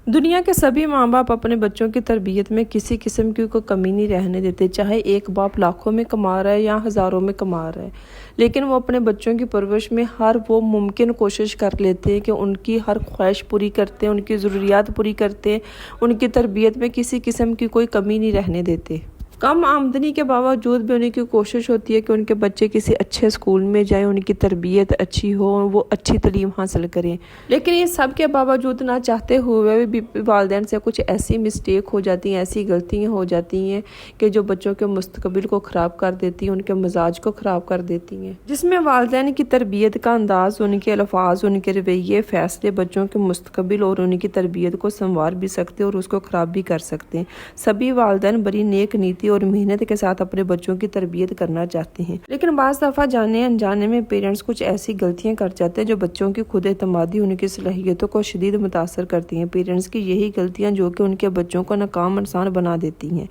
دنیا کے سبھی ماں باپ اپنے بچوں کی تربیت میں کسی قسم کی کوئی کمی نہیں رہنے دیتے، چاہے ایک باپ لاکھوں میں کما رہا ہے یا ہزاروں میں کما رہا ہے، لیکن وہ اپنے بچوں کی پرورش میں ہر وہ ممکن کوشش کر لیتے ہیں کہ ان کی ہر خواہش پوری کرتے ہیں، ان کی ضروریات پوری کرتے ہیں، ان کی تربیت میں کسی قسم کی کوئی کمی نہیں رہنے دیتے۔ کم آمدنی کے باوجود بھی ان کی کوشش ہوتی ہے کہ ان کے بچے کسی اچھے اسکول میں جائیں، ان کی تربیت اچھی ہو، وہ اچھی تعلیم حاصل کریں، لیکن یہ سب کے باوجود نہ چاہتے ہوئے بھی والدین سے کچھ ایسی مسٹیک ہو جاتی ہیں، ایسی غلطیاں ہو جاتی ہیں کہ جو بچوں کے مستقبل کو خراب کر دیتی ہیں، ان کے مزاج کو خراب کر دیتی ہیں، جس میں والدین کی تربیت کا انداز، ان کے الفاظ، ان کے رویے، فیصلے بچوں کے مستقبل اور ان کی تربیت کو سنوار بھی سکتے اور اس کو خراب بھی کر سکتے ہیں۔ سبھی والدین بڑی نیک نیتی اور محنت کے ساتھ اپنے بچوں کی تربیت کرنا چاہتے ہیں، لیکن بعض دفعہ جانے انجانے میں پیرنٹس کچھ ایسی غلطیاں کر جاتے ہیں جو بچوں کی خود اعتمادی، ان کی صلاحیتوں کو شدید متاثر کرتی ہیں۔ پیرنٹس کی یہی غلطیاں جو کہ ان کے بچوں کو ناکام انسان بنا دیتی ہیں۔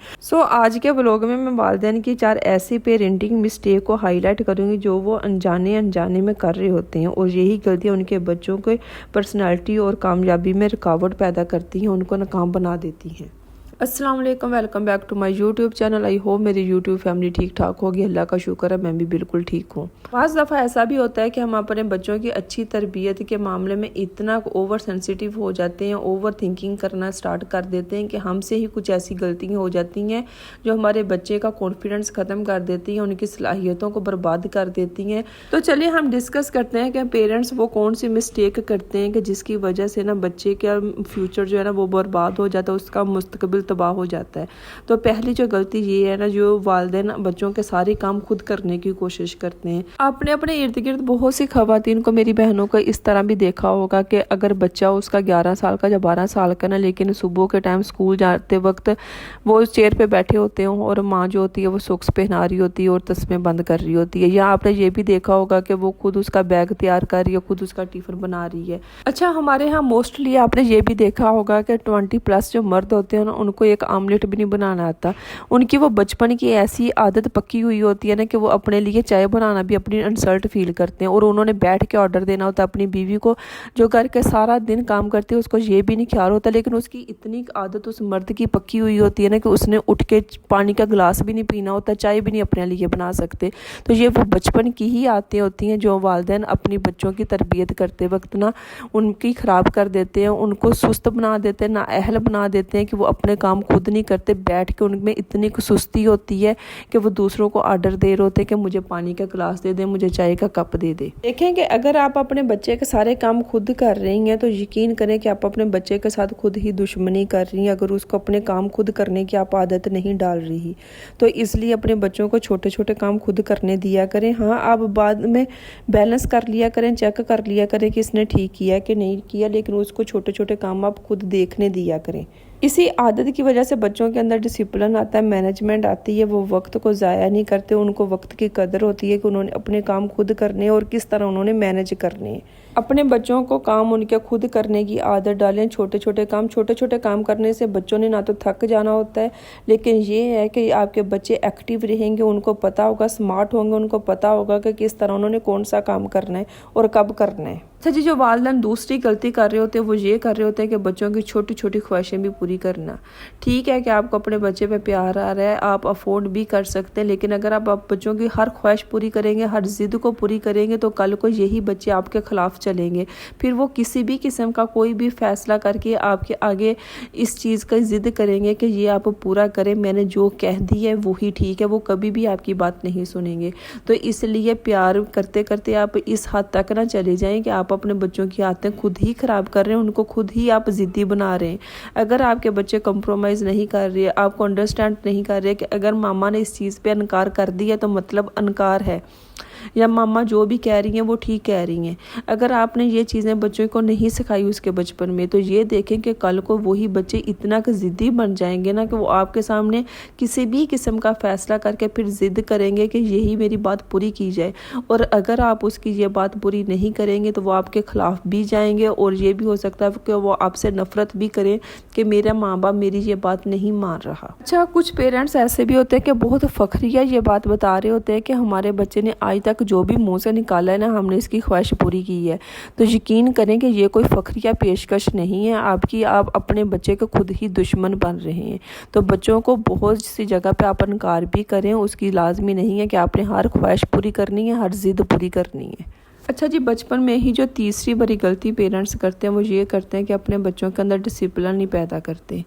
آج کے بلاگ میں والدین کی 4 ایسی پیرنٹنگ مسٹیک کو ہائی لائٹ کروں گی جو وہ انجانے میں کر رہے ہوتے ہیں، اور یہی غلطیاں ان کے بچوں کے پرسنالٹی اور کامیابی میں رکاوٹ پیدا کرتی ہیں، ان کو ناکام بنا دیتی ہیں۔ السلام علیکم، welcome back to my YouTube channel. I hope میری یوٹیوب فیملی ٹھیک ٹھاک ہوگی، اللہ کا شکر ہے میں بھی بالکل ٹھیک ہوں۔ بعض دفعہ ایسا بھی ہوتا ہے کہ ہم اپنے بچوں کی اچھی تربیت کے معاملے میں اتنا اوور سینسیٹیو ہو جاتے ہیں، اوور تھنکنگ کرنا سٹارٹ کر دیتے ہیں کہ ہم سے ہی کچھ ایسی غلطیاں ہو جاتی ہیں جو ہمارے بچے کا کانفیڈنس ختم کر دیتی ہیں، ان کی صلاحیتوں کو برباد کر دیتی ہیں۔ تو چلیے ہم ڈسکس کرتے ہیں کہ پیرنٹس وہ کون سی مسٹیک کرتے ہیں کہ جس کی وجہ سے بچے کا فیوچر جو ہے وہ برباد ہو جاتا ہے، اس کا مستقبل تباہ ہو جاتا ہے۔ تو پہلی جو غلطی یہ ہے جو والدین بچوں کے سارے کام خود کرنے کی کوشش کرتے ہیں۔ آپ نے اپنے ارد گرد بہت سی خواتین کو، میری بہنوں کو اس طرح بھی دیکھا ہوگا کہ اگر بچہ اس کا 11 سال کا یا 12 سال کا لیکن صبح کے ٹائم اسکول جاتے وقت وہ چیئر پہ بیٹھے ہوتے ہیں اور ماں جو ہوتی ہے وہ سوکس پہنا رہی ہوتی ہے اور تسمے بند کر رہی ہوتی ہے، یا آپ نے یہ بھی دیکھا ہوگا کہ وہ خود اس کا بیگ تیار کر رہی ہے، خود اس کا ٹفن بنا رہی ہے۔ اچھا، ہمارے ہاں موسٹلی آپ نے یہ بھی دیکھا ہوگا کہ 20+ جو مرد ہوتے ہیں ان کو ایک آملیٹ بھی نہیں بنانا آتا۔ ان کی وہ بچپن کی ایسی عادت پکی ہوئی ہوتی ہے کہ وہ اپنے لیے چائے بنانا بھی اپنی انسلٹ فیل کرتے ہیں، اور انہوں نے بیٹھ کے آرڈر دینا ہوتا ہے اپنی بیوی کو جو کر کے سارا دن کام کرتی ہے، اس کو یہ بھی نہیں خیال ہوتا، لیکن اس کی اتنی عادت اس مرد کی پکی ہوئی ہوتی ہے کہ اس نے اٹھ کے پانی کا گلاس بھی نہیں پینا ہوتا، چائے بھی نہیں اپنے لیے بنا سکتے۔ تو یہ وہ بچپن کی ہی عادتیں ہوتی ہیں جو والدین اپنی بچوں کی تربیت کرتے وقت ان کی خراب کر دیتے ہیں، ان کو سست بنا دیتے ہیں، نااہل بنا دیتے ہیں کہ وہ اپنے کام خود نہیں کرتے، بیٹھ کے ان میں اتنی سستی ہوتی ہے کہ وہ دوسروں کو آرڈر دے رہے ہوتے ہیں کہ مجھے پانی کا گلاس دے دیں، مجھے چائے کا کپ دے دیں۔ دیکھیں کہ اگر آپ اپنے بچے کے سارے کام خود کر رہی ہیں تو یقین کریں کہ آپ اپنے بچے کے ساتھ خود ہی دشمنی کر رہی ہیں، اگر اس کو اپنے کام خود کرنے کی آپ عادت نہیں ڈال رہی۔ تو اس لیے اپنے بچوں کو چھوٹے چھوٹے کام خود کرنے دیا کریں۔ ہاں، آپ بعد میں بیلنس کر لیا کریں، چیک کر لیا کریں کہ اس نے ٹھیک کیا کہ نہیں کیا، لیکن اس کو چھوٹے چھوٹے کام آپ خود دیکھنے دیا کریں۔ اسی عادت کی وجہ سے بچوں کے اندر ڈسپلن آتا ہے، مینجمنٹ آتی ہے، وہ وقت کو ضائع نہیں کرتے، ان کو وقت کی قدر ہوتی ہے کہ انہوں نے اپنے کام خود کرنے اور کس طرح انہوں نے مینج کرنے ہیں۔ اپنے بچوں کو کام ان کے خود کرنے کی عادت ڈالیں، چھوٹے چھوٹے کام کرنے سے بچوں نے نہ تو تھک جانا ہوتا ہے، لیکن یہ ہے کہ آپ کے بچے ایکٹیو رہیں گے، ان کو پتہ ہوگا، سمارٹ ہوں گے، ان کو پتہ ہوگا کہ کس طرح انہوں نے کون سا کام کرنا ہے اور کب کرنا ہے۔ اچھا جی، جو والدین دوسری غلطی کر رہے ہوتے ہیں وہ یہ کر رہے ہوتے ہیں کہ بچوں کی چھوٹی چھوٹی خواہشیں بھی پوری کرنا۔ ٹھیک ہے کہ آپ کو اپنے بچے پہ پیار آ رہا ہے، آپ افورڈ بھی کر سکتے ہیں، لیکن اگر آپ بچوں کی ہر خواہش پوری کریں گے، ہر ضد کو پوری کریں گے تو کل کو یہی بچے آپ کے خلاف چلیں گے، پھر وہ کسی بھی قسم کا کوئی بھی فیصلہ کر کے آپ کے آگے اس چیز کا ضد کریں گے کہ یہ آپ پورا کریں، میں نے جو کہہ دی ہے وہی ٹھیک ہے، وہ کبھی بھی آپ کی بات نہیں سنیں گے۔ تو اس لیے پیار کرتے کرتے آپ اس حد تک نہ چلے جائیں کہ آپ اپنے بچوں کی عادتیں خود ہی خراب کر رہے ہیں، ان کو خود ہی آپ ضدی بنا رہے ہیں۔ اگر آپ کے بچے کمپرومائز نہیں کر رہے، آپ کو انڈرسٹینڈ نہیں کر رہے کہ اگر ماما نے اس چیز پہ انکار کر دیا تو مطلب انکار ہے، یا ماما جو بھی کہہ رہی ہیں وہ ٹھیک کہہ رہی ہیں، اگر آپ نے یہ چیزیں بچوں کو نہیں سکھائی اس کے بچپن میں، تو یہ دیکھیں کہ کل کو وہی بچے اتنا کہ ضدی بن جائیں گے کہ وہ آپ کے سامنے کسی بھی قسم کا فیصلہ کر کے پھر ضد کریں گے کہ یہی میری بات پوری کی جائے، اور اگر آپ اس کی یہ بات پوری نہیں کریں گے تو وہ آپ کے خلاف بھی جائیں گے، اور یہ بھی ہو سکتا ہے کہ وہ آپ سے نفرت بھی کریں کہ میرا ماں باپ میری یہ بات نہیں مان رہا۔ اچھا، کچھ پیرنٹس ایسے بھی ہوتے ہیں کہ بہت فخریہ یہ بات بتا رہے ہوتے ہیں کہ ہمارے بچے نے آج تک تک جو بھی منہ سے نکالا ہے نا ہم نے اس کی خواہش پوری کی ہے۔ تو یقین کریں کہ یہ کوئی فخریہ پیشکش نہیں ہے آپ اپنے بچے کے خود ہی دشمن بن رہے ہیں۔ تو بچوں کو بہت سی جگہ پہ آپ انکار بھی کریں، اس کی لازمی نہیں ہے کہ آپ نے ہر خواہش پوری کرنی ہے، ہر ضد پوری کرنی ہے۔ اچھا جی، بچپن میں ہی جو تیسری بڑی غلطی پیرنٹس کرتے ہیں وہ یہ کرتے ہیں کہ اپنے بچوں کے اندر ڈسپلن نہیں پیدا کرتے۔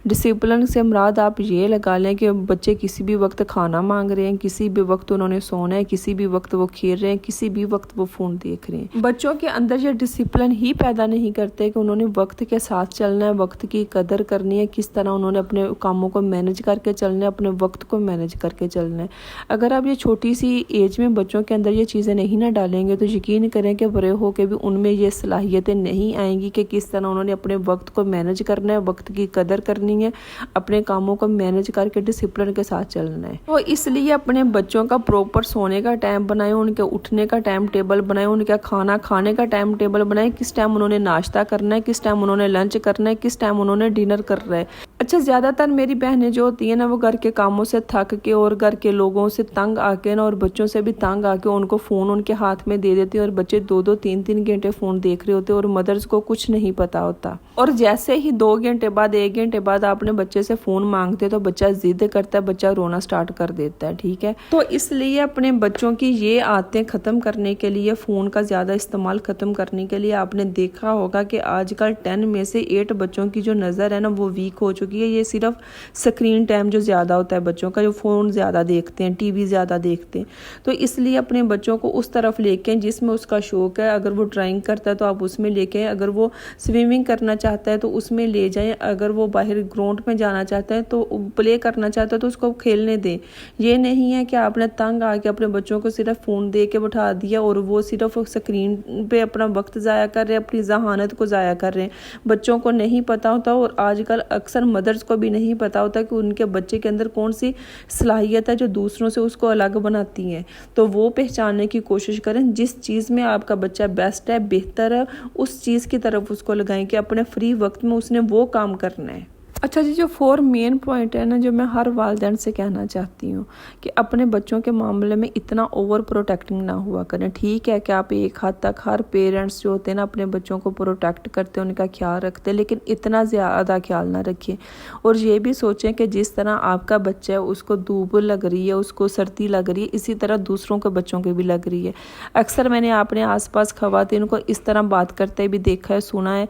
ڈسپلن سے مراد آپ یہ لگا لیں کہ بچے کسی بھی وقت کھانا مانگ رہے ہیں، کسی بھی وقت انہوں نے سونا ہے، کسی بھی وقت وہ کھیل رہے ہیں، کسی بھی وقت وہ فون دیکھ رہے ہیں۔ بچوں کے اندر یہ ڈسپلن ہی پیدا نہیں کرتے کہ انہوں نے وقت کے ساتھ چلنا ہے، وقت کی قدر کرنی ہے، کس طرح انہوں نے اپنے کاموں کو مینج کر کے چلنا ہے، اپنے وقت کو مینج کر کے چلنا ہے۔ اگر آپ یہ چھوٹی سی ایج میں بچوں کے اندر یہ چیزیں نہیں نہ ڈالیں گے تو یقین کریں کہ بڑے ہو کے بھی ان میں یہ صلاحیتیں نہیں آئیں گی کہ کس طرح انہوں نے اپنے وقت کو مینج کرنا ہے، وقت کی قدر کرنی ہے، اپنے کاموں کو مینج کر کے ڈسپلن کے ساتھ چلنا ہے۔ تو اس لیے اپنے بچوں کا پراپر سونے کا ٹائم بنائیں، ان کے اٹھنے کا ٹائم ٹیبل بنائیں، ان کا کھانا کھانے کا ٹائم ٹیبل بنائیں، کس ٹائم انہوں نے ناشتہ کرنا ہے، کس ٹائم انہوں نے لنچ کرنا ہے، کس ٹائم انہوں نے ڈنر کرنا ہے۔ اچھا، زیادہ تر میری بہنیں جو ہوتی ہیں نا وہ گھر کے کاموں سے تھک کے اور گھر کے لوگوں سے تنگ آ کے نا اور بچوں سے بھی تنگ آ کے ان کو فون ان کے ہاتھ میں دے دیتے ہیں اور بچے 2-2 3-3 گھنٹے فون دیکھ رہے ہوتے ہیں اور مدرز کو کچھ نہیں پتا ہوتا۔ اور جیسے ہی 2 گھنٹے بعد 1 گھنٹے بعد آپ نے بچے سے فون مانگتے تو بچہ ضد کرتا ہے، بچہ رونا سٹارٹ کر دیتا ہے، ٹھیک ہے۔ تو اس لیے اپنے بچوں کی یہ عادتیں ختم کرنے کے لیے، فون کا زیادہ استعمال ختم کرنے کے لیے آپ نے دیکھا ہوگا کہ آج کل 10 میں سے 8 بچوں کی جو نظر ہے نا وہ ویک ہو چکی ہے۔ یہ صرف سکرین ٹائم جو زیادہ ہوتا ہے بچوں کا، جو فون زیادہ دیکھتے ہیں، ٹی وی زیادہ دیکھتے ہیں۔ تو اس لیے اپنے بچوں کو اس طرف لے کے جس میں اس کا شوق ہے، اگر وہ ڈرائنگ کرتا ہے تو آپ اس میں لے کے، اگر وہ سوئمنگ کرنا چاہتا ہے تو اس میں لے جائیں، اگر وہ باہر گراؤنڈ میں جانا چاہتا ہے تو پلے کرنا چاہتا ہے تو اس کو کھیلنے دیں۔ یہ نہیں ہے کہ آپ نے تنگ آ کے اپنے بچوں کو صرف فون دے کے بٹھا دیا اور وہ صرف سکرین پہ اپنا وقت ضائع کر رہے ہیں، اپنی ذہانت کو ضائع کر رہے ہیں۔ بچوں کو نہیں پتا ہوتا اور آج کل اکثر مدرس کو بھی نہیں پتا ہوتا کہ ان کے بچے کے اندر کون سی صلاحیت ہے جو دوسروں سے اس کو الگ بناتی ہے۔ تو وہ پہچاننے کی کوشش کریں، جس چیز میں آپ کا بچہ بیسٹ ہے، بہتر ہے، اس چیز کی طرف اس کو لگائیں کہ اپنے فری وقت میں اس نے وہ کام کرنا ہے۔ اچھا جی، جو 4 مین پوائنٹ ہے نا جو میں ہر والدین سے کہنا چاہتی ہوں کہ اپنے بچوں کے معاملے میں اتنا اوور پروٹیکٹنگ نہ ہوا کریں۔ ٹھیک ہے کہ آپ ایک حد تک ہر پیرنٹس جو ہوتے ہیں نا اپنے بچوں کو پروٹیکٹ کرتے ہیں، ان کا خیال رکھتے ہیں، لیکن اتنا زیادہ خیال نہ رکھیں اور یہ بھی سوچیں کہ جس طرح آپ کا بچہ ہے اس کو دھوپ لگ رہی ہے، اس کو سردی لگ رہی ہے، اسی طرح دوسروں کے بچوں کے بھی لگ رہی ہے۔ اکثر میں نے اپنے آس پاس خواتین کو اس طرح بات کرتے بھی دیکھا ہے، سنا ہے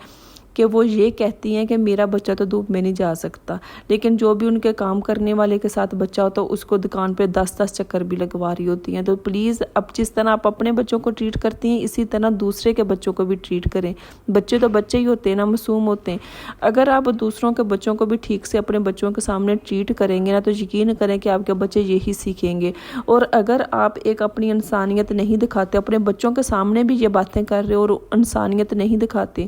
کہ وہ یہ کہتی ہیں کہ میرا بچہ تو دھوپ میں نہیں جا سکتا، لیکن جو بھی ان کے کام کرنے والے کے ساتھ بچہ ہوتا ہے اس کو دکان پہ 10 چکر بھی لگوا رہی ہوتی ہیں۔ تو پلیز اب جس طرح آپ اپنے بچوں کو ٹریٹ کرتی ہیں اسی طرح دوسرے کے بچوں کو بھی ٹریٹ کریں۔ بچے تو بچے ہی ہوتے ہیں نا، معصوم ہوتے ہیں۔ اگر آپ دوسروں کے بچوں کو بھی ٹھیک سے اپنے بچوں کے سامنے ٹریٹ کریں گے نا تو یقین کریں کہ آپ کے بچے یہی سیکھیں گے۔ اور اگر آپ ایک اپنی انسانیت نہیں دکھاتے، اپنے بچوں کے سامنے بھی یہ باتیں کر رہے اور انسانیت نہیں دکھاتے،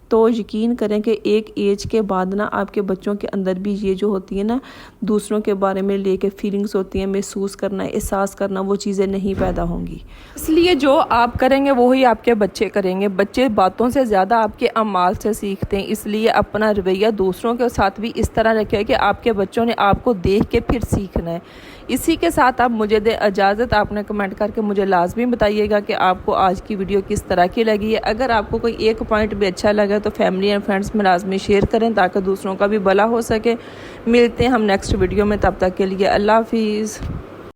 تو یقین کریں کہ ایک ایج کے بعد نا آپ کے بچوں کے اندر بھی یہ جو ہوتی ہے نا دوسروں کے بارے میں لے کے فیلنگز ہوتی ہیں، محسوس کرنا، احساس کرنا، وہ چیزیں نہیں پیدا ہوں گی۔ اس لیے جو آپ کریں گے وہی آپ کے بچے کریں گے۔ بچے باتوں سے زیادہ آپ کے اعمال سے سیکھتے ہیں، اس لیے اپنا رویہ دوسروں کے ساتھ بھی اس طرح رکھیں کہ آپ کے بچوں نے آپ کو دیکھ کے پھر سیکھنا ہے۔ اسی کے ساتھ آپ مجھے دے اجازت، آپ نے کمنٹ کر کے مجھے لازمی بتائیے گا کہ آپ کو آج کی ویڈیو کس طرح کی لگی ہے۔ اگر آپ کو کوئی ایک پوائنٹ بھی اچھا لگا تو فیملی اینڈ فرینڈس میں لازمی شیئر کریں تاکہ دوسروں کا بھی بھلا ہو سکے۔ ملتے ہیں ہم نیکسٹ ویڈیو میں، تب تک کے لیے اللہ حافظ۔